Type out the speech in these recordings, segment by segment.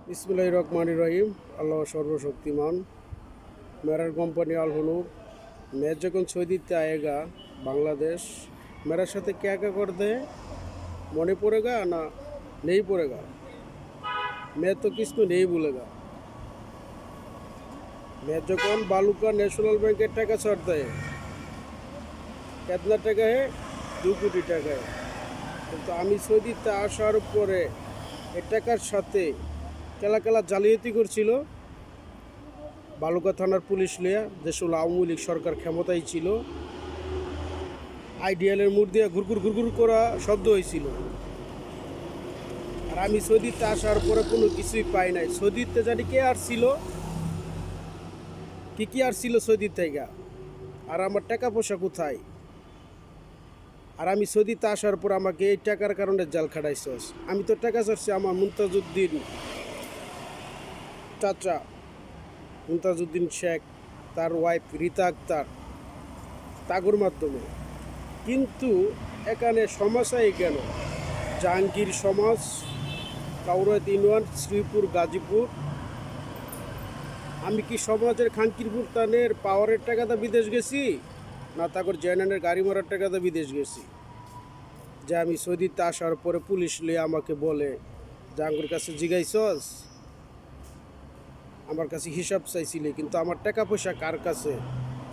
বিসমিল্লাহির রহমানির রহিম। আল্লাহ সর্বশক্তিমান। मेरा কোম্পানি আল হুনুর। मैं যখন সৌদিতে आएगा बांग्लादेश मेरे साथ क्या क्या कर दे मने पड़ेगा ना नहीं पड़ेगा। मैं तो किसको नहीं भूलेगा। मैं যখন बालूका नेशनल बैंक টাকা ছাড় দেয় कितना টাকা है 2 কোটি টাকা है। কিন্তু আমি সৌদিতে আসার পরে এই টাকার সাথে কেলা কেলা জালিয়াতি করছিল বালুকা থানার পুলিশ লিয়া দেশল আওয়ামী লীগ সরকার ক্ষমতায় ছিল। আইডিয়ালের মুখ দিয়ে ঘুরঘুর ঘুরঘুর করা শব্দ হয়েছিল। আর আমি সৌদিতে আসার পরে কোনো কিছুই পাই নাই। সৌদিতে জানি কে আসছিল, কি আসছিল সৌদির থেকে, আর আমার টাকা পয়সা কোথায়। আর আমি সৌদিতে আসার পর আমাকে এই টাকার কারণে জাল খাটাইছস। আমি তো টাকা চাচ্ছি আমার মুমতাজউদ্দিন চাচা, মুমতাজউদ্দিন শেখ, তার ওয়াইফ রীতা আক্তার, তাগুর মাধ্যমে। কিন্তু এখানে সমস্যাই কেন? জাহাঙ্গীর সমাজ, কাউরত ইউনিয়ন, শ্রীপুর, গাজীপুর। আমি কি সমাজের খাঙ্কিরপুর তানের পাওয়ারের টাকাতে বিদেশ গেছি, না তাগর জেনানের গাড়ি মারার টাকাতে বিদেশ গেছি? যে আমি সৌদিতে আসার পরে পুলিশ লিয়ে আমাকে বলে জাহাঙ্গীর কাছে জিগাইছস, আমার কাছে হিসাব চাইছিলে, কিন্তু আমার টাকা পয়সা কার কাছে,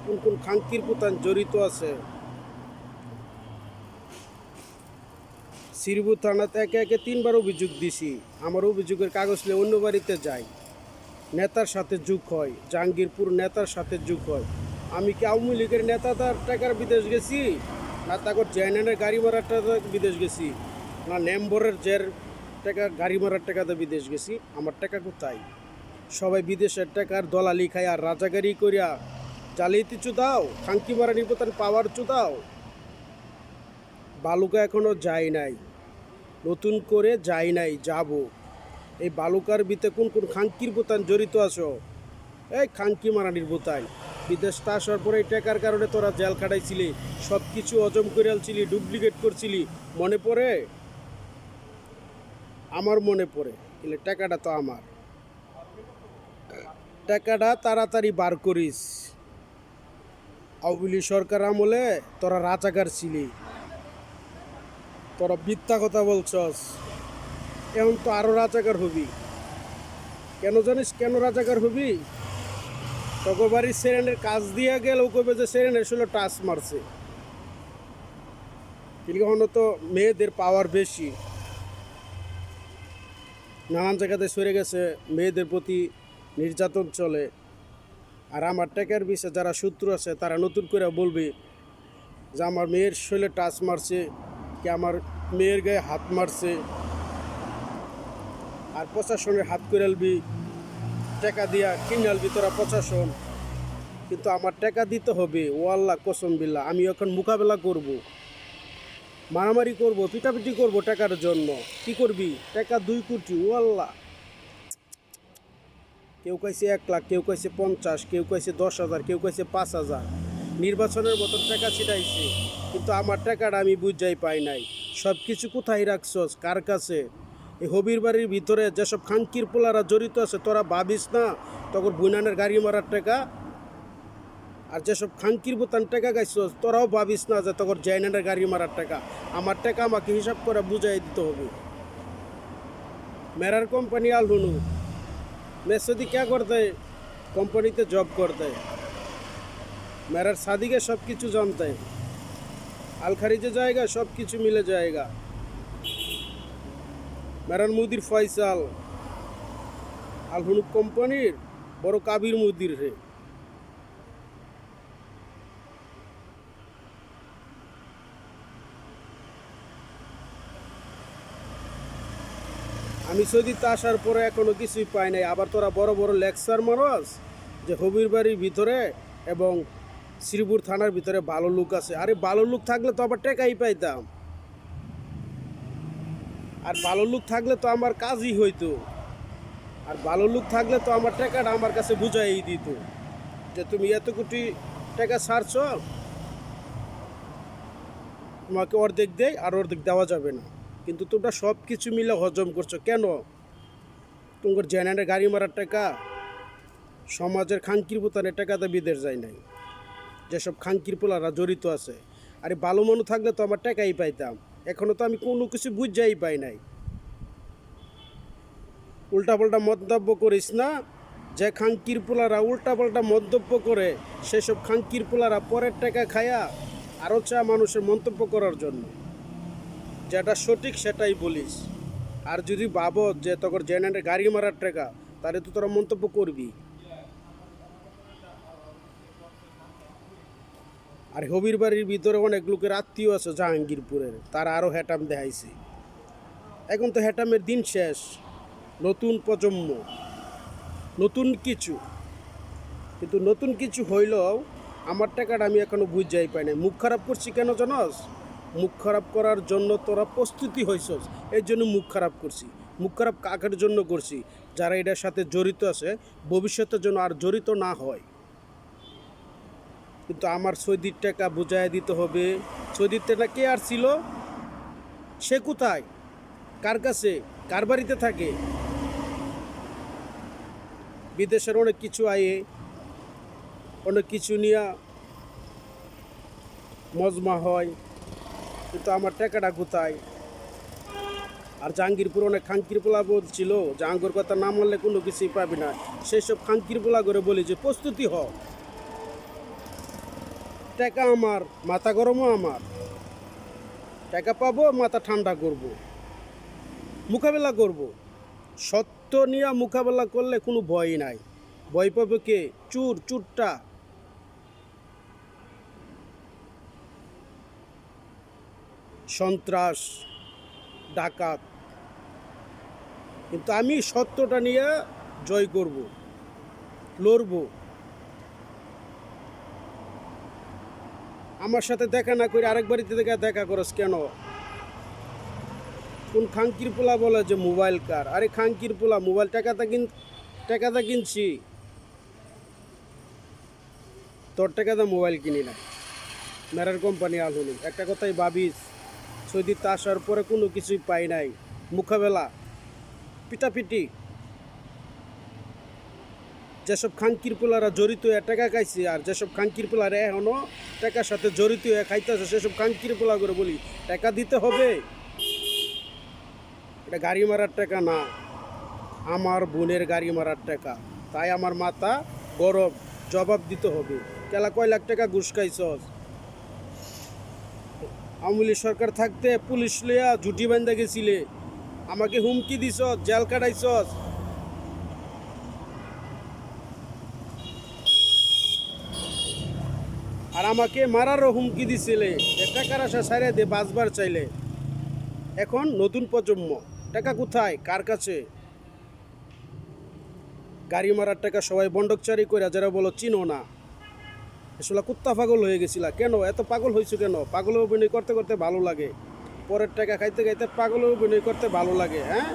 কোন কোন খাঙ্কির পুতান জড়িত আছে। শ্রীপুর থানাতে একে একে 3বার অভিযোগ দিছি। আমার অভিযোগের কাগজ নিয়ে অন্য বাড়িতে যাই, নেতার সাথে যোগ হয়, জাহাঙ্গীরপুর নেতার সাথে যোগ হয়। আমি কি আওয়ামী লীগের নেতা তার টাকার বিদেশ গেছি, না তাকর জেনানের গাড়ি মারার টাকা বিদেশ গেছি, না নেম্বরের জের টাকা গাড়ি মারার টাকাতে বিদেশ গেছি? আমার টাকা কোথায়? সবাই বিদেশের টাকার দলালি খায় আর রাজাগারি করিয়া জালিয়াতি চুদাও, খাঙ্কি মারা নির্বাচন পাওয়ার চুদাও। বালুকা এখনও যাই নাই, নতুন করে যাই নাই, যাব। এই বালুকার ভিতরে কোন কোন খাঙ্কির বোতান জড়িত আছো? এই খাঙ্কি মারানির বোতান বিদেশটা আসার পরে এই টাকার কারণে তোরা জেল খাটাইছিলি, সব কিছু হজম করে আলছিলি, ডুপ্লিকেট করছিলি, মনে পড়ে? আমার মনে পড়ে। কিন্তু টাকাটা তো আমার। টাকাটা তাড়াতাড়ি বার করিস। আওয়ামী লীগ সরকার আমলে তোরা রাজাকার ছিলি, তোরা মিথ্যা কথা বলছস। এখন তো আরও রাজাকার হবি। কেন জানিস কেন রাজাকার হবি? তোকে বাড়ির সেরেনের কাজ দিয়ে গেল, ও কবে যে সেরেনের ছিল টাচ মারছে। কিন্তু এখনো তো মেয়েদের পাওয়ার বেশি, নানান জায়গাতে সরে গেছে, মেয়েদের প্রতি নির্যাতন চলে। আর আমার টাকার বিষয়ে যারা শত্রু আছে তারা নতুন করে বলবে যে আমার মেয়ের শরীরে টাচ মারছে, কি আমার মেয়ের গায়ে হাত মারছে। আর প্রশাসনের হাত করে আলবি, টাকা দিয়া কিনে আলবি তোরা প্রশাসন। কিন্তু আমার টাকা দিতে হবে। ও আল্লাহ কসম বিল্লাহ, আমি এখন মোকাবেলা করব, মারামারি করব, পিটাপিটি করব টাকার জন্য। কি করবি? টাকা 2 কোটি। ও আল্লাহ, কেউ কইছে 1 লাখ, কেউ কইছে 50, কেউ কইছে 10,000, কেউ কইছে 5,000। নির্বাচনের মতন টাকা ছিটাইছে, কিন্তু আমার টাকাটা আমি বুঝাই পাই নাই। সব কিছু কোথায় রাখছস, কার কাছে? এই হবির বাড়ির ভিতরে যেসব খাঙ্কির পোলারা জড়িত আছে তোরা ভাবিস না তখন বুনানের গাড়ি মারার টাকা? আর যেসব খাঙ্কির বোতান টাকা গাইছস তোরাও ভাবিস না যে তখন জেনানের গাড়ি মারার টাকা? আমার টাকা আমাকে হিসাব করে বুঝাই দিতে হবে। मेरा কোম্পানি আল হুনুর। मैं सऊदी क्या करता है? কোম্পানিতে জব করতে है। मेरा शादी के सब কিছু जानता है। আল খারিজে जाएगा सब কিছু मिले जाएगा। मेरा मुदिर फैसल আল হুনুর কোম্পানির বড় কাবির মুদির রে। আমি সৌদিতে আসার পরে এখনো কিছুই পাই নাই। আবার তোরা বড় বড় লেকচার মারস যে হবির বাড়ির ভিতরে এবং শ্রীপুর থানার ভিতরে ভালো লোক আছে। আরে ভালো লোক থাকলে তো আবার টাকাই পাইতাম, আর ভালো লোক থাকলে তো আমার কাজই হইতো, আর ভালো লোক থাকলে তো আমার টাকাটা আমার কাছে বুঝাই দিত যে তুমি এত কোটি টাকা ছাড়ছ, তোমাকে অর্ধেক দেয় আর অর্ধেক দেওয়া যাবে না। কিন্তু তোমরা সব কিছু মিলে হজম করছো কেন? তোমার জেনারে গাড়ি মারার টাকা, সমাজের খাঙ্কির বোতানের টাকাতে বিদেশ যায় নাই, যেসব খাঙ্কির পোলারা জড়িত আছে। আরে ভালো মনে থাকলে তো আমার টাকাই পাইতাম, এখনও তো আমি কোনো কিছু বুঝাই পাই নাই। উল্টাপাল্টা মন্তব্য করিস না। যে খাঙ্কির পোলারা উল্টাপাল্টা মন্তব্য করে, সেসব খাঙ্কির পোলারা পরের টাকা খায়া আরও চা মানুষের মন্তব্য করার জন্য। যেটা সঠিক সেটাই বলিস। আর যদি ভাবো যে তোর জেনারে গাড়ি মারার টাকা, তাহলে তো তোরা মন্তব্য করবি। আর হবির বাড়ির ভিতরে অনেক লোকের আত্মীয় আছে জাহাঙ্গীরপুরের, তারা আরও হ্যাটাম দেখাইছে। এখন তো হ্যাটামের দিন শেষ, নতুন প্রজন্ম, নতুন কিছু। কিন্তু নতুন কিছু হইলেও আমার টাকাটা আমি এখনও বুঝাই পাই না। মুখ খারাপ করছি কেন জানস? মুখ খারাপ করার জন্য তোরা প্রস্তুতি হইছস, এই জন্য মুখ খারাপ করছি। মুখ খারাপ কাকের জন্য করছি? যারা এটার সাথে জড়িত আছে, ভবিষ্যতের জন্য আর জড়িত না হয়। কিন্তু আমার সৌদির টাকা বুঝাই দিতে হবে। সৌদির টাকা কে আর ছিল? সে কোথায়, কার কাছে, কার বাড়িতে থাকে? বিদেশের অনেক কিছু আয়ে, অনেক কিছু নিয়ে মজমা হয়, কিন্তু আমার টাকাটা কোথায়? আর জাহাঙ্গীরপুর অনেক খাঙ্কির পোলা বলছিল জাহাঙ্গীর কথা না মানলে কোনো কিছুই পাবি না। সেই সব খাঙ্কির পোলা করে বলি যে প্রস্তুতি হ। টাকা আমার, মাথা গরমও আমার। টাকা পাবো, মাথা ঠান্ডা করব, মোকাবেলা করব। সত্য নিয়ে মোকাবেলা করলে কোনো ভয়ই নাই। ভয় পাবে কে? চুরটা। সন্ত্রাস, ডাকাত। কিন্তু আমি সত্যটা নিয়ে জয় করব, লড়ব। আমার সাথে দেখা না করে আরেক বাড়িতে দেখা করস কেন? কোন খাঙ্কির পোলা বলে যে মোবাইল কার? আরে খাঙ্কির পোলা, মোবাইল টাকাটা কিনছি, তোর টাকাতে মোবাইল কিনি না। মেরার কোম্পানি আলহনি। একটা কথাই ভাবিস, সৌদিতে আসার পরে কোনো কিছুই পাই নাই। মোকাবেলা, পিটাপিটি। যেসব খাঙ্কির পোলারা জড়িত হয়ে টাকা খাইছে, আর যেসব খাঙ্কির পোলারা এখনও টাকার সাথে জড়িত হয়ে খাইতেছে, সেসব খাঙ্কির পোলা করে বলি টাকা দিতে হবে। এটা গাড়ি মারার টাকা না, আমার বোনের গাড়ি মারার টাকা। তাই আমার মাথা গরম, জবাব দিতে হবে। কেলা কয় লাখ টাকা ঘুষ খাইছস? আওয়ামী লীগ সরকার থাকতে পুলিশ লইয়া ঝুটি বান্ধা গেছিলে, আমাকে হুমকি দিছ, জেল কাটাইছস। আর আমাকে মারারও হুমকি দিছিলে, টাকার আশা ছাড়ে দে বাঁচবার চাইলে। এখন নতুন প্রজন্ম, টাকা কোথায়, কার কাছে? গাড়ি মারার টাকা সবাই বন্ডকচারি করে, যারা বলো চিনো না। আসলে কুত্তা পাগল হয়ে গেছিলা কেন? এত পাগল হয়েছো কেন? পাগলের অভিনয় করতে করতে ভালো লাগে, পরের টাকা খাইতে খাইতে পাগলের অভিনয় করতে ভালো লাগে। হ্যাঁ,